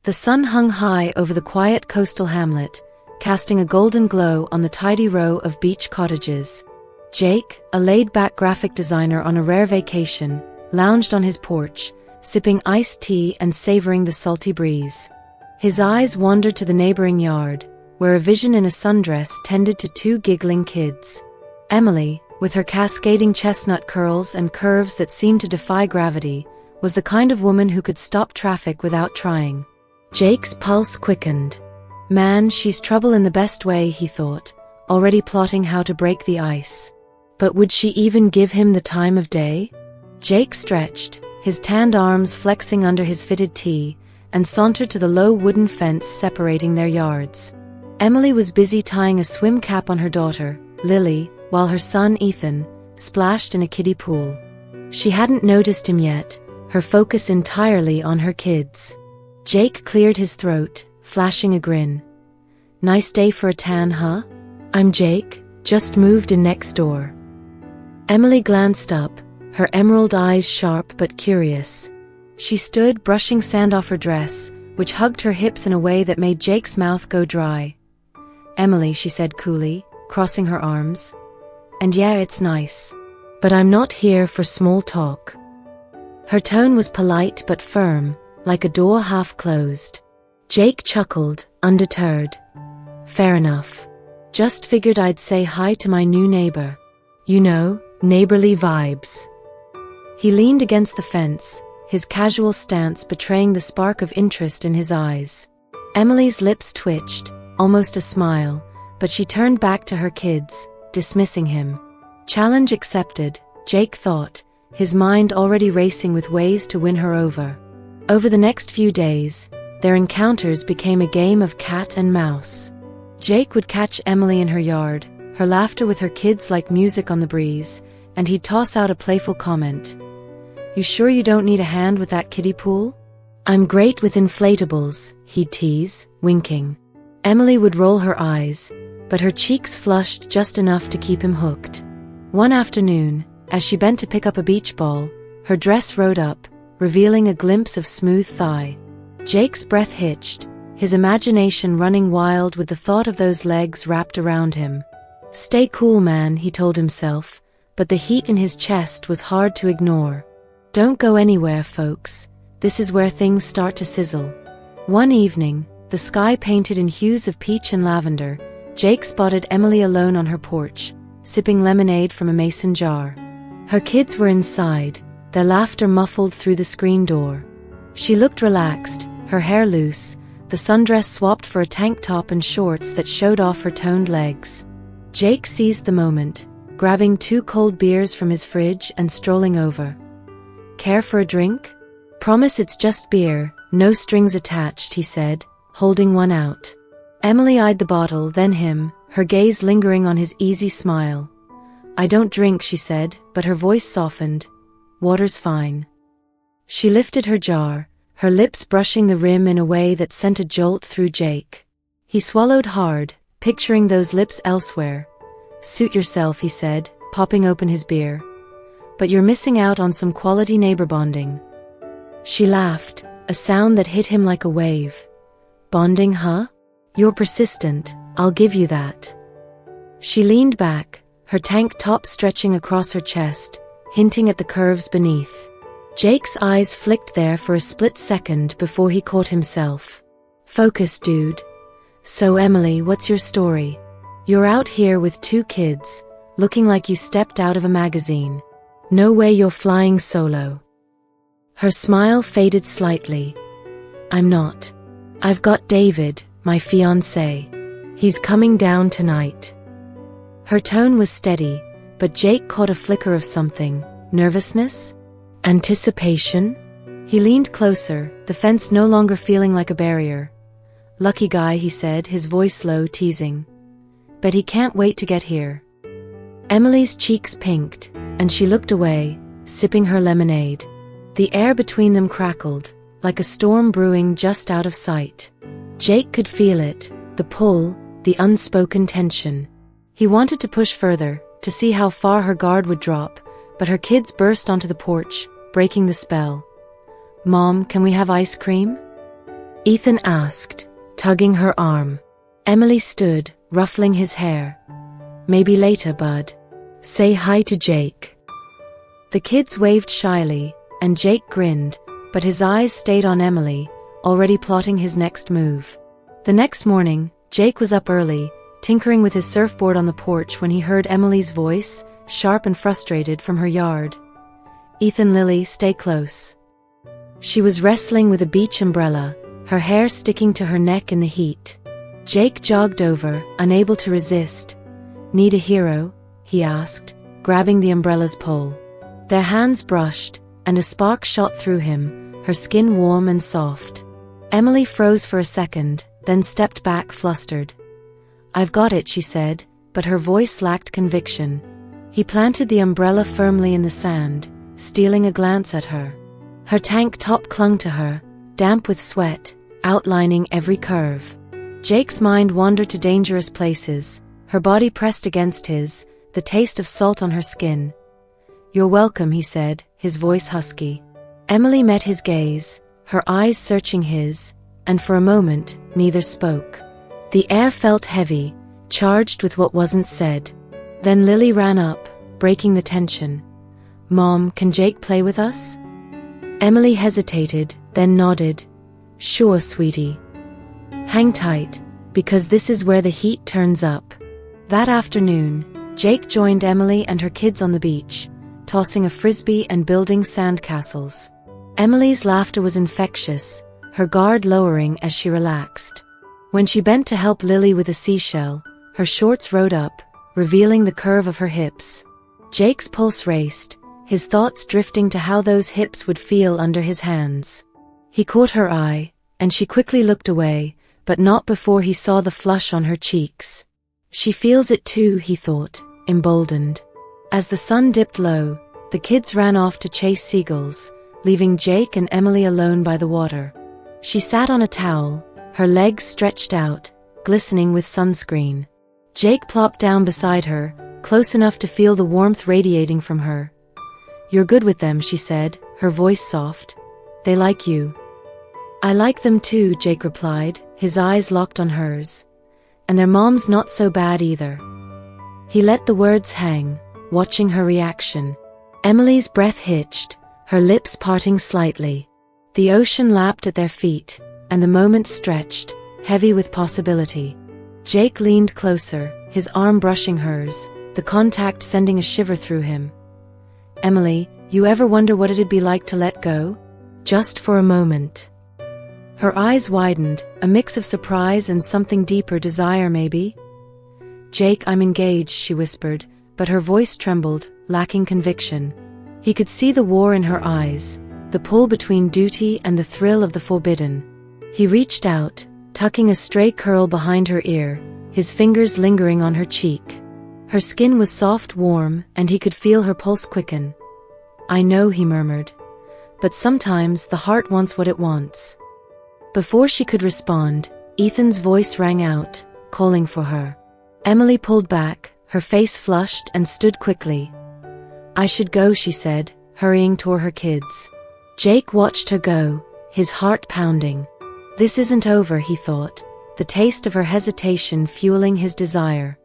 The sun hung high over the quiet coastal hamlet, casting a golden glow on the tidy row of beach cottages. Jake, a laid-back graphic designer on a rare vacation, lounged on his porch, sipping iced tea and savoring the salty breeze. His eyes wandered to the neighboring yard, where a vision in a sundress tended to two giggling kids. Emily, with her cascading chestnut curls and curves that seemed to defy gravity, was the kind of woman who could stop traffic without trying. Jake's pulse quickened. Man, she's trouble in the best way, he thought, already plotting how to break the ice. But would she even give him the time of day? Jake stretched, his tanned arms flexing under his fitted tee, and sauntered to the low wooden fence separating their yards. Emily was busy tying a swim cap on her daughter, Lily, while her son, Ethan, splashed in a kiddie pool. She hadn't noticed him yet, her focus entirely on her kids. Jake cleared his throat, flashing a grin. "Nice day for a tan, huh? I'm Jake, just moved in next door." Emily glanced up, her emerald eyes sharp but curious. She stood brushing sand off her dress, which hugged her hips in a way that made Jake's mouth go dry. "Emily," she said coolly, crossing her arms. "And yeah, it's nice. But I'm not here for small talk." Her tone was polite but firm, like a door half closed. Jake chuckled, undeterred. "Fair enough. Just figured I'd say hi to my new neighbor. You know, neighborly vibes." He leaned against the fence, his casual stance betraying the spark of interest in his eyes. Emily's lips twitched, almost a smile, but she turned back to her kids, dismissing him. Challenge accepted, Jake thought, his mind already racing with ways to win her over. Over the next few days, their encounters became a game of cat and mouse. Jake would catch Emily in her yard, her laughter with her kids like music on the breeze, and he'd toss out a playful comment. "You sure you don't need a hand with that kiddie pool?" "I'm great with inflatables," he'd tease, winking. Emily would roll her eyes, but her cheeks flushed just enough to keep him hooked. One afternoon, as she bent to pick up a beach ball, her dress rode up, revealing a glimpse of smooth thigh. Jake's breath hitched, his imagination running wild with the thought of those legs wrapped around him. "Stay cool, man," he told himself, but the heat in his chest was hard to ignore. "Don't go anywhere, folks. This is where things start to sizzle." One evening, the sky painted in hues of peach and lavender, Jake spotted Emily alone on her porch, sipping lemonade from a mason jar. Her kids were inside, their laughter muffled through the screen door. She looked relaxed, her hair loose, the sundress swapped for a tank top and shorts that showed off her toned legs. Jake seized the moment, grabbing 2 cold beers from his fridge and strolling over. "Care for a drink?" "Promise it's just beer, no strings attached," he said, holding one out. Emily eyed the bottle, then him, her gaze lingering on his easy smile. "I don't drink," she said, but her voice softened. "Water's fine." She lifted her jar, her lips brushing the rim in a way that sent a jolt through Jake. He swallowed hard, picturing those lips elsewhere. "Suit yourself," he said, popping open his beer. "But you're missing out on some quality neighbor bonding." She laughed, a sound that hit him like a wave. "Bonding, huh? You're persistent, I'll give you that." She leaned back, her tank top stretching across her chest, hinting at the curves beneath. Jake's eyes flicked there for a split second before he caught himself. "Focus, dude. So Emily, what's your story? You're out here with 2 kids, looking like you stepped out of a magazine. No way you're flying solo." Her smile faded slightly. "I'm not. I've got David, my fiancé. He's coming down tonight." Her tone was steady, but Jake caught a flicker of something. Nervousness? Anticipation? He leaned closer, the fence no longer feeling like a barrier. "Lucky guy," he said, his voice low, teasing. "Bet he can't wait to get here." Emily's cheeks pinked, and she looked away, sipping her lemonade. The air between them crackled, like a storm brewing just out of sight. Jake could feel it, the pull, the unspoken tension. He wanted to push further, to see how far her guard would drop, but her kids burst onto the porch, breaking the spell. "Mom, can we have ice cream?" Ethan asked, tugging her arm. Emily stood, ruffling his hair. Maybe later, bud. Say hi to Jake. The kids waved shyly, and Jake grinned, but his eyes stayed on Emily, already plotting his next move. The next morning, Jake was up early, tinkering with his surfboard on the porch when he heard Emily's voice, sharp and frustrated, from her yard. Ethan, Lily, stay close. She was wrestling with a beach umbrella, her hair sticking to her neck in the heat. Jake jogged over, unable to resist. Need a hero? He asked, grabbing the umbrella's pole. Their hands brushed, and a spark shot through him, her skin warm and soft. Emily froze for a second, then stepped back flustered. I've got it, she said, but her voice lacked conviction. He planted the umbrella firmly in the sand, stealing a glance at her. Her tank top clung to her, damp with sweat, outlining every curve. Jake's mind wandered to dangerous places, her body pressed against his, the taste of salt on her skin. You're welcome, he said, his voice husky. Emily met his gaze, her eyes searching his, and for a moment, neither spoke. The air felt heavy, charged with what wasn't said. Then Lily ran up, breaking the tension. Mom, can Jake play with us? Emily hesitated, then nodded. Sure, sweetie. Hang tight, because this is where the heat turns up. That afternoon, Jake joined Emily and her kids on the beach, tossing a frisbee and building sandcastles. Emily's laughter was infectious, her guard lowering as she relaxed. When she bent to help Lily with a seashell, her shorts rode up, revealing the curve of her hips. Jake's pulse raced, his thoughts drifting to how those hips would feel under his hands. He caught her eye, and she quickly looked away, but not before he saw the flush on her cheeks. She feels it too, he thought, emboldened. As the sun dipped low, the kids ran off to chase seagulls, leaving Jake and Emily alone by the water. She sat on a towel, her legs stretched out, glistening with sunscreen. Jake plopped down beside her, close enough to feel the warmth radiating from her. You're good with them, she said, her voice soft. They like you. I like them too, Jake replied, his eyes locked on hers. And their mom's not so bad either. He let the words hang, watching her reaction. Emily's breath hitched, her lips parting slightly. The ocean lapped at their feet, and the moment stretched, heavy with possibility. Jake leaned closer, his arm brushing hers, the contact sending a shiver through him. Emily, you ever wonder what it'd be like to let go? Just for a moment. Her eyes widened, a mix of surprise and something deeper, desire maybe? Jake, I'm engaged, she whispered, but her voice trembled, lacking conviction. He could see the war in her eyes, the pull between duty and the thrill of the forbidden. He reached out, tucking a stray curl behind her ear, his fingers lingering on her cheek. Her skin was soft, warm, and he could feel her pulse quicken. I know, he murmured. But sometimes the heart wants what it wants. Before she could respond, Ethan's voice rang out, calling for her. Emily pulled back, her face flushed, and stood quickly. I should go, she said, hurrying toward her kids. Jake watched her go, his heart pounding. This isn't over, he thought, the taste of her hesitation fueling his desire.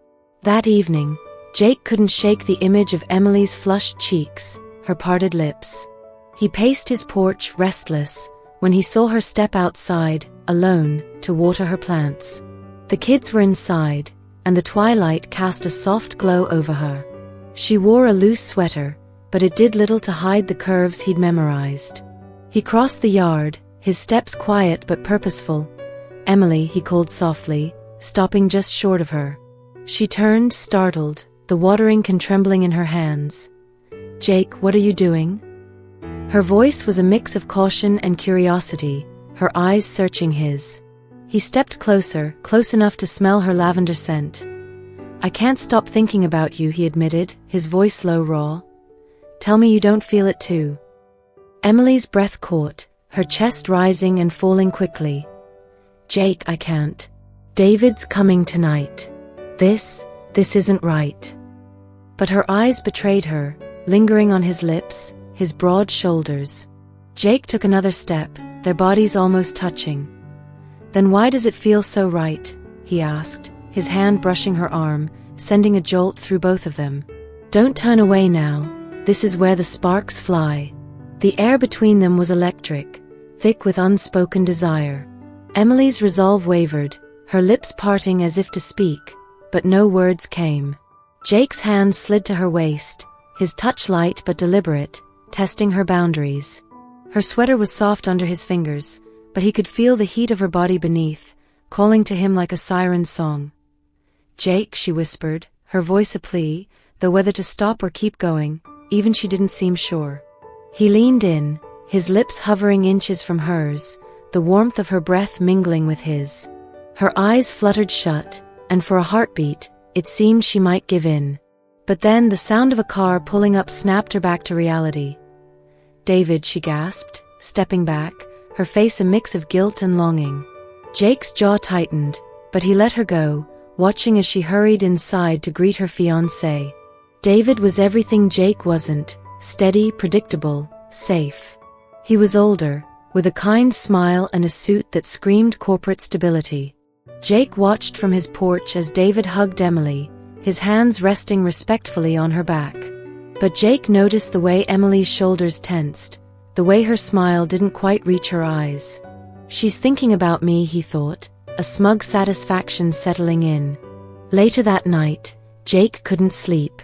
That evening, Jake couldn't shake the image of Emily's flushed cheeks, her parted lips. He paced his porch, restless, when he saw her step outside, alone, to water her plants. The kids were inside, and the twilight cast a soft glow over her. She wore a loose sweater, but it did little to hide the curves he'd memorized. He crossed the yard, his steps quiet but purposeful. Emily, he called softly, stopping just short of her. She turned, startled, the watering can trembling in her hands. Jake, what are you doing? Her voice was a mix of caution and curiosity, her eyes searching his. He stepped closer, close enough to smell her lavender scent. I can't stop thinking about you, he admitted, his voice low, raw. Tell me you don't feel it too. Emily's breath caught, her chest rising and falling quickly. Jake, I can't. David's coming tonight. This isn't right. But her eyes betrayed her, lingering on his lips, his broad shoulders. Jake took another step, their bodies almost touching. Then why does it feel so right? He asked, his hand brushing her arm, sending a jolt through both of them. Don't turn away now. This is where the sparks fly. The air between them was electric, thick with unspoken desire. Emily's resolve wavered, her lips parting as if to speak, but no words came. Jake's hand slid to her waist, his touch light but deliberate, testing her boundaries. Her sweater was soft under his fingers, but he could feel the heat of her body beneath, calling to him like a siren's song. Jake, she whispered, her voice a plea, though whether to stop or keep going, even she didn't seem sure. He leaned in, his lips hovering inches from hers, the warmth of her breath mingling with his. Her eyes fluttered shut, and for a heartbeat, it seemed she might give in. But then the sound of a car pulling up snapped her back to reality. David, she gasped, stepping back, her face a mix of guilt and longing. Jake's jaw tightened, but he let her go, watching as she hurried inside to greet her fiancé. David was everything Jake wasn't, steady, predictable, safe. He was older, with a kind smile and a suit that screamed corporate stability. Jake watched from his porch as David hugged Emily, his hands resting respectfully on her back. But Jake noticed the way Emily's shoulders tensed, the way her smile didn't quite reach her eyes. She's thinking about me, he thought, a smug satisfaction settling in. Later that night, Jake couldn't sleep.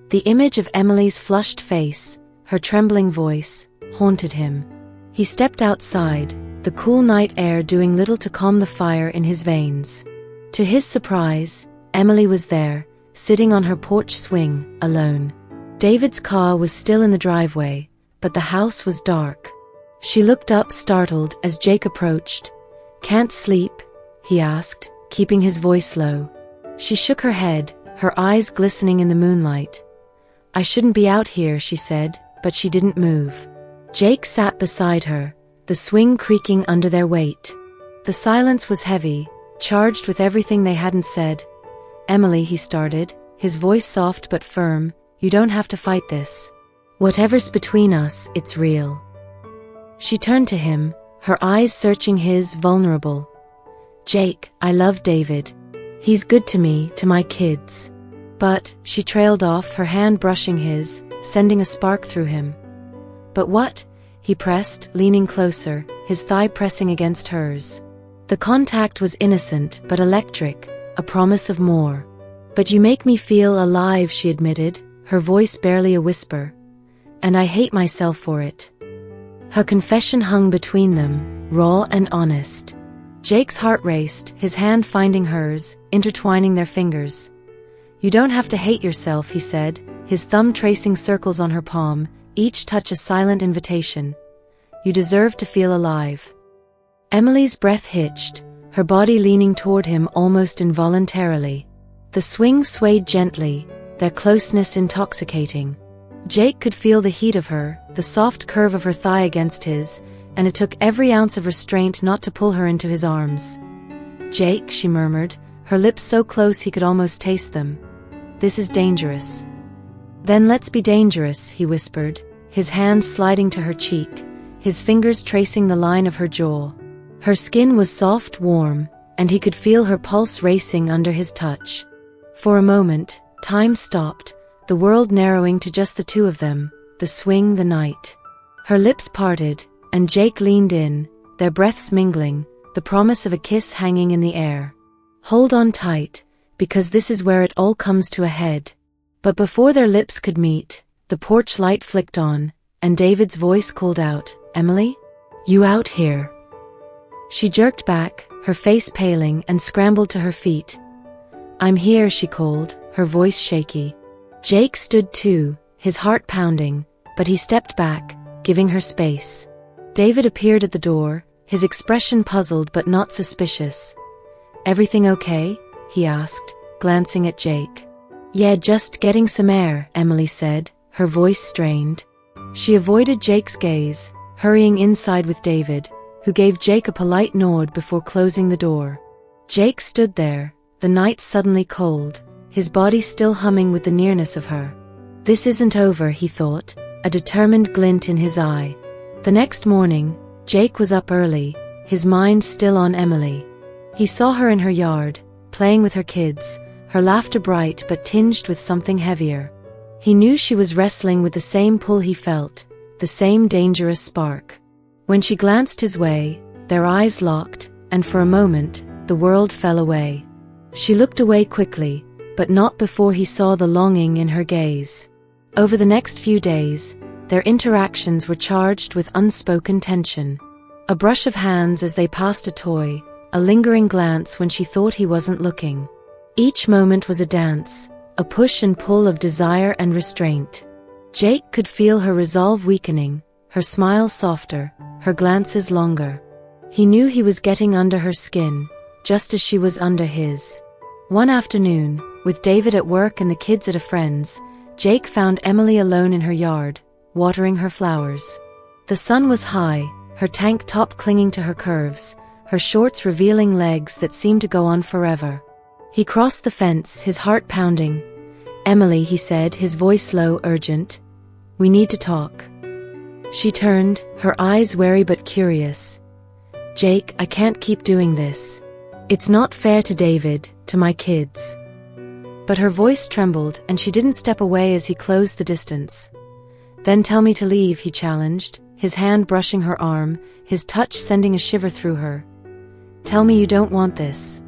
The image of Emily's flushed face, her trembling voice, haunted him. He stepped outside, the cool night air doing little to calm the fire in his veins. To his surprise, Emily was there, sitting on her porch swing, alone. David's car was still in the driveway, but the house was dark. She looked up startled as Jake approached. "Can't sleep?" he asked, keeping his voice low. She shook her head, her eyes glistening in the moonlight. "I shouldn't be out here," she said, but she didn't move. Jake sat beside her, the swing creaking under their weight. The silence was heavy, charged with everything they hadn't said. "Emily," he started, his voice soft but firm, "you don't have to fight this. Whatever's between us, it's real." She turned to him, her eyes searching his, vulnerable. "Jake, I love David. He's good to me, to my kids." But, she trailed off, her hand brushing his, sending a spark through him. "But what?" he pressed, leaning closer, his thigh pressing against hers. The contact was innocent but electric, a promise of more. "But you make me feel alive," she admitted, her voice barely a whisper. "And I hate myself for it." Her confession hung between them, raw and honest. Jake's heart raced, his hand finding hers, intertwining their fingers. "You don't have to hate yourself," he said, his thumb tracing circles on her palm, each touch a silent invitation. "You deserve to feel alive." Emily's breath hitched, her body leaning toward him almost involuntarily. The swing swayed gently, their closeness intoxicating. Jake could feel the heat of her, the soft curve of her thigh against his, and it took every ounce of restraint not to pull her into his arms. "Jake," she murmured, her lips so close he could almost taste them. "This is dangerous." "Then let's be dangerous," he whispered, his hand sliding to her cheek, his fingers tracing the line of her jaw. Her skin was soft, warm, and he could feel her pulse racing under his touch. For a moment, time stopped, the world narrowing to just the two of them, the swing, the night. Her lips parted, and Jake leaned in, their breaths mingling, the promise of a kiss hanging in the air. "Hold on tight, because this is where it all comes to a head." But before their lips could meet, the porch light flicked on, and David's voice called out, "Emily? You out here?" She jerked back, her face paling, and scrambled to her feet. "I'm here," she called, her voice shaky. Jake stood too, his heart pounding, but he stepped back, giving her space. David appeared at the door, his expression puzzled but not suspicious. "Everything okay?" he asked, glancing at Jake. "Yeah, just getting some air," Emily said, her voice strained. She avoided Jake's gaze, hurrying inside with David, who gave Jake a polite nod before closing the door. Jake stood there, the night suddenly cold, his body still humming with the nearness of her. This isn't over, he thought, a determined glint in his eye. The next morning, Jake was up early, his mind still on Emily. He saw her in her yard, playing with her kids, her laughter bright but tinged with something heavier. He knew she was wrestling with the same pull he felt, the same dangerous spark. When she glanced his way, their eyes locked, and for a moment, the world fell away. She looked away quickly, but not before he saw the longing in her gaze. Over the next few days, their interactions were charged with unspoken tension. A brush of hands as they passed a toy, a lingering glance when she thought he wasn't looking. Each moment was a dance, a push and pull of desire and restraint. Jake could feel her resolve weakening, her smile softer, her glances longer. He knew he was getting under her skin, just as she was under his. One afternoon, with David at work and the kids at a friend's, Jake found Emily alone in her yard, watering her flowers. The sun was high, her tank top clinging to her curves, her shorts revealing legs that seemed to go on forever. He crossed the fence, his heart pounding. "Emily," he said, his voice low, urgent. "We need to talk." She turned, her eyes wary but curious. "Jake, I can't keep doing this. It's not fair to David, to my kids." But her voice trembled, and she didn't step away as he closed the distance. "Then tell me to leave," he challenged, his hand brushing her arm, his touch sending a shiver through her. "Tell me you don't want this."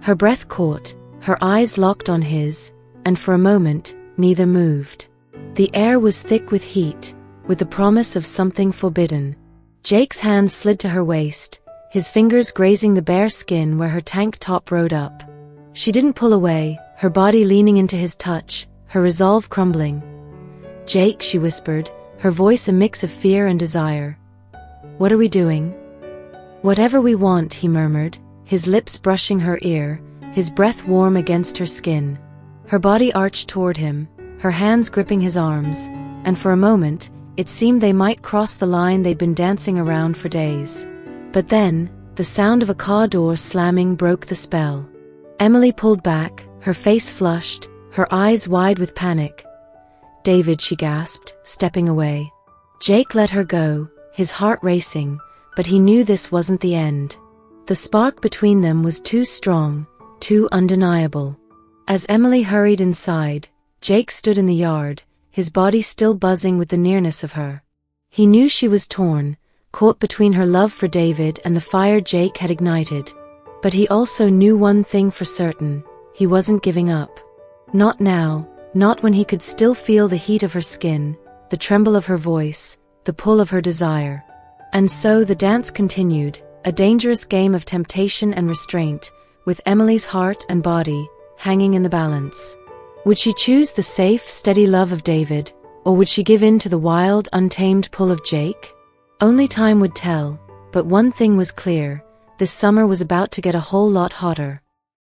Her breath caught, her eyes locked on his, and for a moment, neither moved. The air was thick with heat, with the promise of something forbidden. Jake's hand slid to her waist, his fingers grazing the bare skin where her tank top rode up. She didn't pull away, her body leaning into his touch, her resolve crumbling. "Jake," she whispered, her voice a mix of fear and desire. "What are we doing?" "Whatever we want," he murmured, his lips brushing her ear, his breath warm against her skin. Her body arched toward him, her hands gripping his arms, and for a moment, it seemed they might cross the line they'd been dancing around for days. But then, the sound of a car door slamming broke the spell. Emily pulled back, her face flushed, her eyes wide with panic. "David," she gasped, stepping away. Jake let her go, his heart racing, but he knew this wasn't the end. The spark between them was too strong, too undeniable. As Emily hurried inside, Jake stood in the yard, his body still buzzing with the nearness of her. He knew she was torn, caught between her love for David and the fire Jake had ignited. But he also knew one thing for certain: he wasn't giving up. Not now, not when he could still feel the heat of her skin, the tremble of her voice, the pull of her desire. And so the dance continued, a dangerous game of temptation and restraint, with Emily's heart and body hanging in the balance. Would she choose the safe, steady love of David, or would she give in to the wild, untamed pull of Jake? Only time would tell, but one thing was clear: this summer was about to get a whole lot hotter.